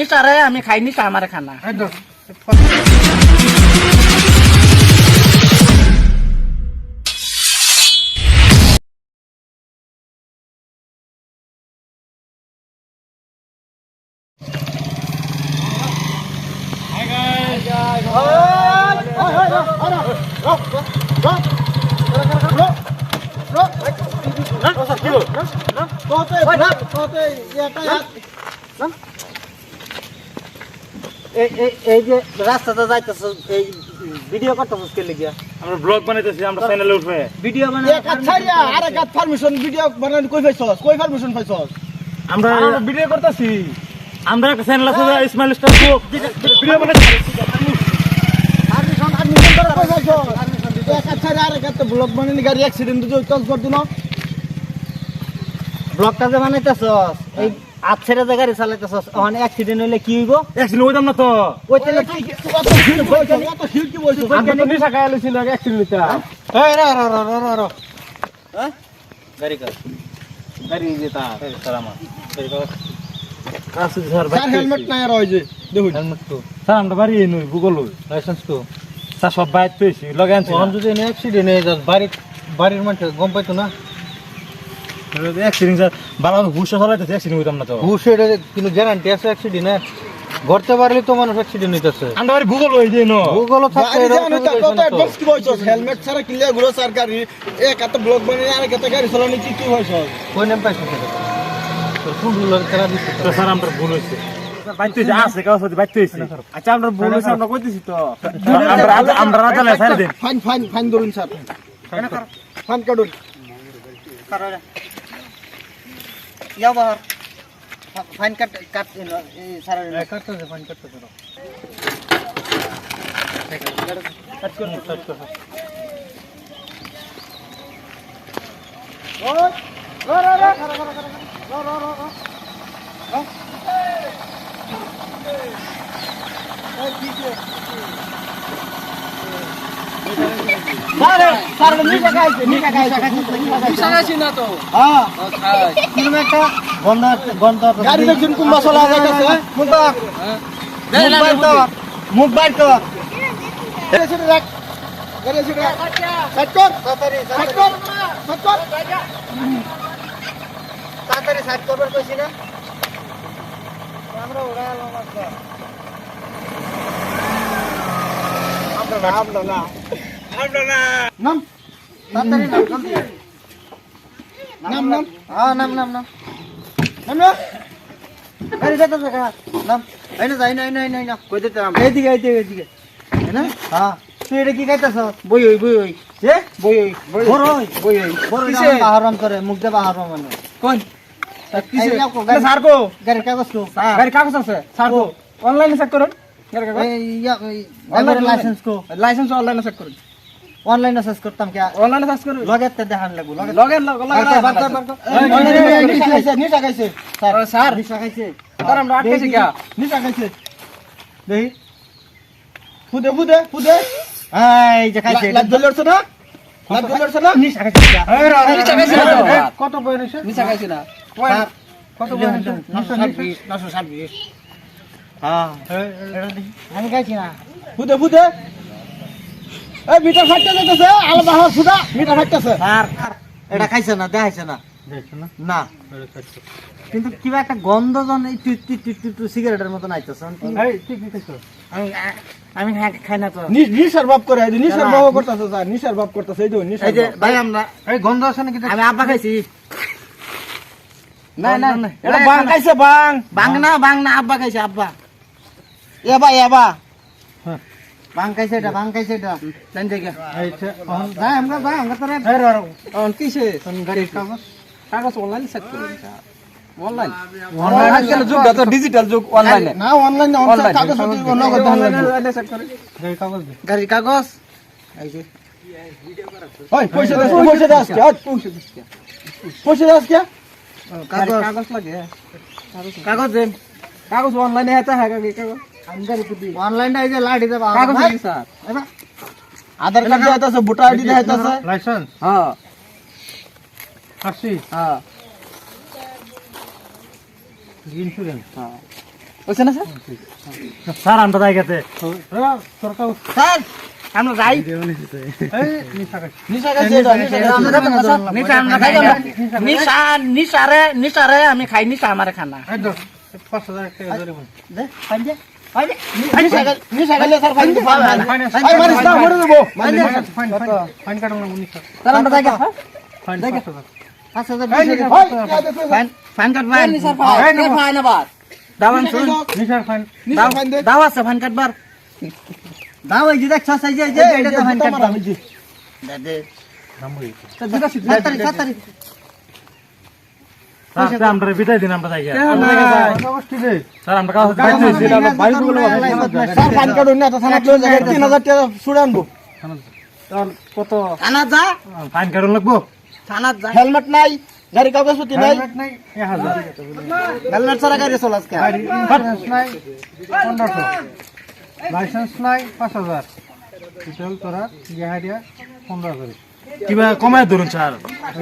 নিশারে আমি খাই, নিশা আমার খানা। এই যে রাস্তাটা যাইতেছ, এই ভিডিও করতেছ কে লিগিয়া? আমরা ব্লগ বানাইতেছি, আমরা চ্যানেলে উঠবে ভিডিও বানাই আরে গাত পারমিশন ভিডিও বানান কই পাইছস? কই পারমিশন পাইছস? আমরা ভিডিও করতেছি, আমরা একটা চ্যানেল আছে ইসমাইল স্টার ভিডিও বানাইতেছি। পারমিশন করে কই পাইছস? এক আচ্ছা আরে গাত ব্লগ বানানি গাড়ি অ্যাক্সিডেন্ট দিছ কাজ করতে না। ব্লগটা যে বানাইতেছস, এই আচ্ছেরা যে গাড়ি চালাইতেছস, ওখানে অ্যাক্সিডেন্ট হইলে কি হইব? অ্যাকচুয়ালি ওইতাম না তো, ওই তেলে কি কত হিল কি বলছিস? আমি তো নিশা খাইয়া লইছি না অ্যাকচুয়ালি তা। এই রা হ্যাঁ গাড়ি যেটা সালামা গাড়ি কাজ কাজ স্যার স্যার হেলমেট নাই আর ওই যে দেখুন হেলমেট তো স্যার আমরা বাড়ি নই গুগল লাইসেন্স তো স্যার সব বাইক পেয়েছি লগে আনছি। তখন যদি অ্যাক্সিডেন্ট হয়ে যায় বাড়ির মানুষ গম পাইতো না। অ্যাক্সিডেন্ট স্যার বাবা হুশ চালাইতেছে, অ্যাক্সিডেন্ট হইতাম না তো। হুশ এটা কিন্তু গ্যারান্টি আছে অ্যাক্সিডেন্ট ঘরতে পারলে তো মানুষ অ্যাক্সিডেন্ট হইতাছে। আমরা বাড়ি গুগল হই যে নো গুগল থাকতে কি বলছস? হেলমেট ছাড়া কিলে ঘুরো স্যার গাড়ি এক এত ব্লক বানিয়ে আর কত গাড়ি চালানি কি হইছস? কই নাম পাইছস? তো ফুলগুলোর খেলা দিছিস তো স্যার আমরা ভুল হইছে, বাইতে আছে কাজ হইছে বাইতে হইছে। আচ্ছা আমরা ভুল হইছে, আমরা কইতেছি তো আমরা রাজালে স্যার দেন ফাইন ধরুন স্যার, ফাইন কাটুন ইয়া বাহার ফাইন কাট স্যার কাটতে ফাইন কাটতে মুখ বাইর কর তাড়াতাড়ি সাইড করবার কইছি না আমরা ওরা আমরা না নাম তাড়াতাড়ি নাম জলদি নাম হ্যাঁ নাম গাড়ি যেতে দেখা নাম এই না যাই না কই দিতে নাম এইদিকে না হ্যাঁ তুই এটা কি খাইতাছ? বই হই যে বই আহরণ করে মুখ দে আহরণ মানে কোন কিসে স্যার কো গাড়ির কাগজ কো গাড়ির কাগজ আছে স্যার কো অনলাইনে চেক করুন গাড়ির কাগজ অনলাইন লাইসেন্স অনলাইনে চেক করুন অনলাইনে সার্চ করতাম কি অনলাইনে সার্চ করুন লগেতে দেখান লাগবো লগে নিশা খাইছে স্যার নিশা খাইছে স্যার আমরা আটকাইছে কি নিশা খাইছে দেই ফুদে এই যে খাইছে লাগ ধরছ না নিশা খাইছে কত বয়স হইছে? নিশা খাইছে না কত বয়স হইছে? 920 হ্যাঁ আমি খাইছি না ফুদে এই মিটার ফাটতে যাইতেছে আলাদা হাওয়া সুদা মিটার ফাটতেছে আর এটা খাইছে না দেখাইছে না না কিন্তু কিবা একটা গন্ধ জন এই টু সিগারেটের মতন আইতেছে। এই ঠিক খাইছো? আমি খাই না তো। নিশার ভাব করে এই নিশার ভাব করতেছে স্যার, নিশার ভাব করতেছে এই যে নিশার। এই যে ভাই আমরা এই গন্ধ আছে নাকি? আমি আব্বা খাইছি। না এটা বাং খাইছে বাং না আব্বা খাইছে আব্বা। এবা বাং খাইছে এটা জান জায়গা এইটা যাই আমরা তোরে অন কিসে গাড়ির কাগজ অনলাইন চেক করুন স্যার। অনলাইন আজকাল যুগ তো ডিজিটাল যুগ, অনলাইনে না অনলাইনে কাগজ নগদ অনলাইনে চেক করে গাড়ির কাগজ এই যে ওই পয়সা দাও কে কাগজ লাগে কাগজ অনলাইনে আছে হ্যাঁ কাগজ অনলাইনে এই যে লাড়ি দেবা কাগজ আছে স্যার আধার কার্ড দেখাইতাছে, ভোটার আইডি দেখাইতাছে, লাইসেন্স হ্যাঁ আরসি হ্যাঁ ইন্স্যুরেন্স বুঝছেন না স্যার? স্যার আমরা যাই গেছে সরকার স্যার আমরা যাই নিশা খাইছে নিশারে আমি খাই নিশা আমার খানা 5,000 টাকা জরিমানা দে ফাইন দে ফাইন দে নিশা খাইলে স্যার ফাইন দিতে পারবে না আই মারিস না মরে দেব ফাইন কাটুন না নিশা স্যার আমরা যাই ফাইন 5,000 ফাইন ফাইন কাটবার ফাইন আবার দাওয়ান শুন নিশার ফাইন দাও আছে ফাইন কাটবার দাও এই যে দেখ ছসাই যে যে এটা তো ফাইন কাটবার দে দে তো দুটো 7 তারিখ স্যার আমরা বিদায় দিন আমরা যাই গেছে স্যার আমরা কাছে স্যার ফাইন কাটুন না তো থানা লয়ে যাবে 3000 টাকা ছুড়ে আনবো কত থানা যা ফাইন কাটুন লাগবো থানা যা হেলমেট নাই গাড়ি কাগজপত্র নাই হেলমেট ছাড়া গাড়ি চলাস কে লাইসেন্স নাই 5,000 টোটাল তোরা গেহারিয়া 15,000 কিবা কমায় ধরুন স্যার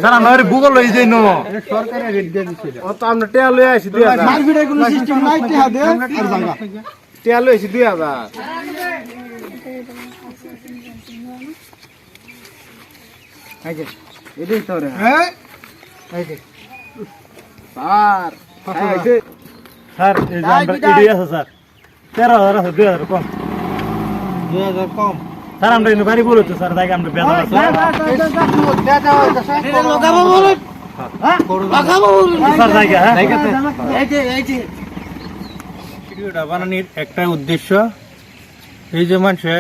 স্যার আমরা গুগল লই যাই নো সরকারি রেট দিয়ে দিছিল ও তো আমরা টেয়া লই আইছি 2000 মারপিটের কোনো সিস্টেম নাই টিহা দে আর জায়গা টেয়া লই আইছি 2000 এই যে এদিক তোরে হ্যাঁ এই যে স্যার স্যার এই যে আমরা এডি আছে স্যার 13000 আছে 2000 কম 2000 কম স্যার আমরা ইনো বাড়ি বলতো স্যার জায়গা আমরা বেদা আছে লাগাবো বলুন হ্যাঁ লাগাবো বলুন স্যার জায়গা হ্যাঁ এই যে ভিডিওটা বানানোর একটা উদ্দেশ্য এই যে মানুষে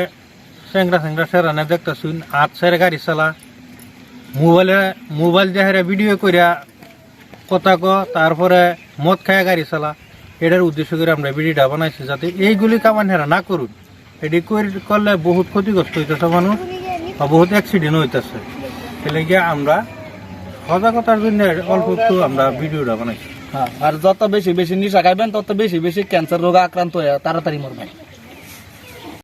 স্যাংরা সেরানে দেখতেছুন হাত সেরে গাড়ি চালা মোবাইল দেখারে ভিডিও করিয়া কথা তারপরে মদ খায়া গাড়ি চালা এটার উদ্দেশ্য করে আমরা ভিডিওটা বানাইছি যাতে এইগুলি কামান হেরা না করুন এটি করলে বহুত ক্ষতিগ্রস্ত হইতেছে মানুষ বা বহুত অ্যাক্সিডেন্ট হইতেছে সেলে গিয়ে আমরা সজাগতার জন্য অল্প একটু আমরা ভিডিওটা বানাইছি আর যত বেশি বেশি নিশা খাইবেন তত বেশি বেশি ক্যান্সার রোগে আক্রান্ত হয়ে তাড়াতাড়ি মরবেন